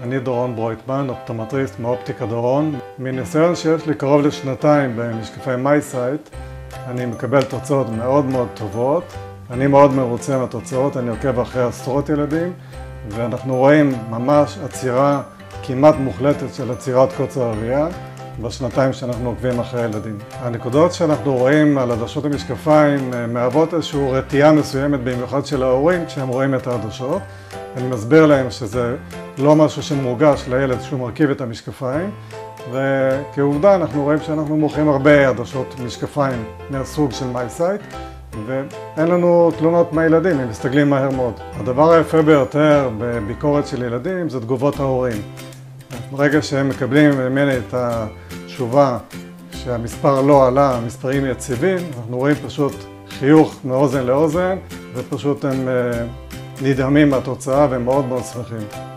אני דורון ברויטמן, אופטומטריסט מאופטיקה דורון. מניסיון שיש לי קרוב לשנתיים במשקפי מייסייט, אני מקבל תוצאות מאוד מאוד טובות. אני מאוד מרוצה מהתוצאות, אני עוקב אחרי עשרות ילדים, ואנחנו רואים ממש עצירה כמעט מוחלטת של עצירת קוצר הראייה בשנתיים שאנחנו עוקבים אחרי ילדים. הנקודות שאנחנו רואים על עדשות המשקפיים מהוות איזושהי רתיעה מסוימת, במיוחד של ההורים כשהם רואים את העדשות. אני מסביר להם שזה לא משהו שמורגש לילד שהוא מרכיב את המשקפיים, וכעובדה אנחנו רואים שאנחנו מוכרים הרבה עדשות משקפיים מהסוג של מייסייט, ואין לנו תלונות מהילדים, הם מסתגלים מהר מאוד. הדבר היפה ביותר בביקורת של ילדים זה תגובות ההורים. ברגע שהם מקבלים ממני את התשובה שהמספר לא עלה, המספרים יציבים, אנחנו רואים פשוט חיוך מאוזן לאוזן, ופשוט הם נדהמים מהתוצאה והם מאוד מאוד שמחים.